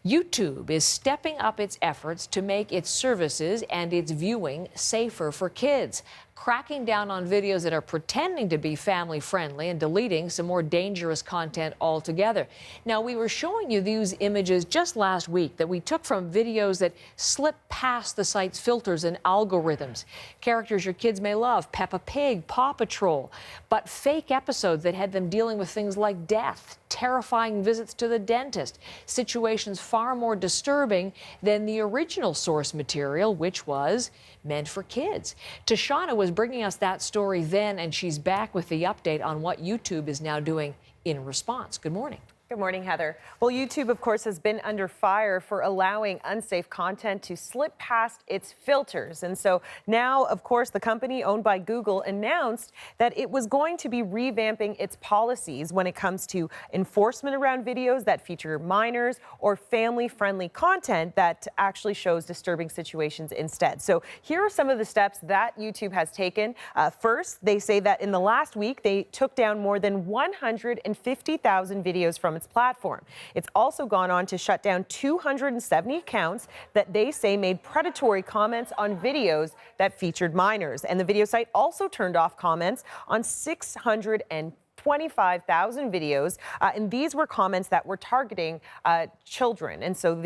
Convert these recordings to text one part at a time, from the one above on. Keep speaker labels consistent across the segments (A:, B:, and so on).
A: YouTube is stepping up its efforts to make its services and its viewing safer for kids, cracking down on videos that are pretending to be family-friendly and deleting some more dangerous content altogether. Now, we were showing you these images just last week that we took from videos that slip past the site's filters and algorithms. Characters your kids may love, Peppa Pig, Paw Patrol, but fake episodes that had them dealing with things like death, terrifying visits to the dentist, situations far more disturbing than the original source material, which was meant for kids. Tashana was bringing us that story then, and she's back with the update on what YouTube is now doing in response. Good morning.
B: Good morning, Heather. Well, YouTube, of course, has been under fire for allowing unsafe content to slip past its filters. And so now, of course, the company owned by Google announced that it was going to be revamping its policies when it comes to enforcement around videos that feature minors or family-friendly content that actually shows disturbing situations instead. So here are some of the steps that YouTube has taken. First, they say that in the last week, they took down more than 150,000 videos from its platform. It's also gone on to shut down 270 accounts that they say made predatory comments on videos that featured minors. And the video site also turned off comments on 625,000 videos, and these were comments that were targeting children. And so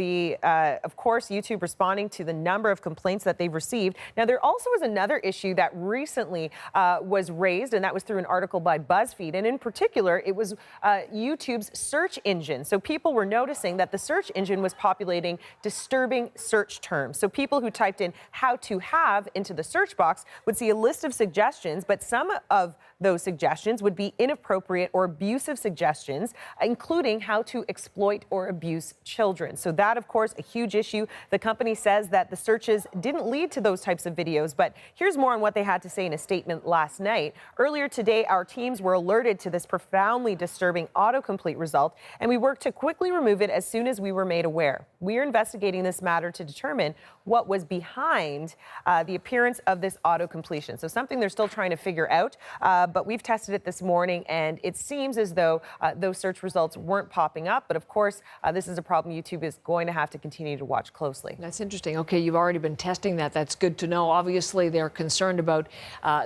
B: of course, YouTube responding to the number of complaints that they've received. Now, there also was another issue that recently was raised, and that was through an article by BuzzFeed. And in particular, it was YouTube's search engine. So people were noticing that the search engine was populating disturbing search terms. So people who typed in "how to have" into the search box would see a list of suggestions, but some of those suggestions would be inappropriate or abusive suggestions, including how to exploit or abuse children. So that, of course, a huge issue. The company says that the searches didn't lead to those types of videos, but here's more on what they had to say in a statement last night. Earlier today, our teams were alerted to this profoundly disturbing autocomplete result, and we worked to quickly remove it as soon as we were made aware. We are investigating this matter to determine what was behind the appearance of this autocompletion. So something they're still trying to figure out, but we've tested it this morning, and it seems as though those search results weren't popping up. But of course, this is a problem YouTube is going to have to continue to watch closely.
A: That's interesting. Okay, you've already been testing that. That's good to know. Obviously, they're concerned about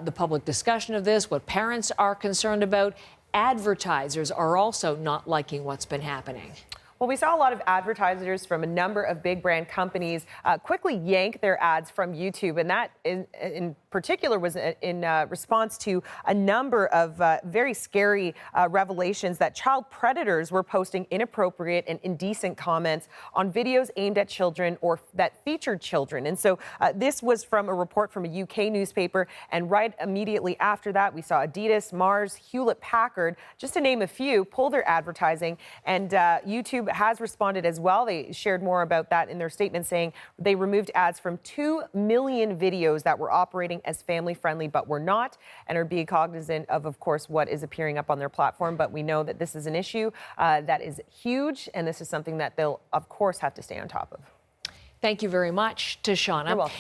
A: the public discussion of this, what parents are concerned about. Advertisers are also not liking what's been happening.
B: Well, we saw a lot of advertisers from a number of big brand companies quickly yank their ads from YouTube, and that in particular was in response to a number of very scary revelations that child predators were posting inappropriate and indecent comments on videos aimed at children or that featured children. And so this was from a report from a UK newspaper, and right immediately after that, we saw Adidas, Mars, Hewlett-Packard, just to name a few, pull their advertising, and YouTube has responded as well. They shared more about that in their statement, saying they removed ads from 2 million videos that were operating as family-friendly but were not, and are being cognizant of course, what is appearing up on their platform. But we know that this is an issue that is huge, and this is something that they'll, of course, have to stay on top of.
A: Thank you very much, Tashana.
B: You're welcome.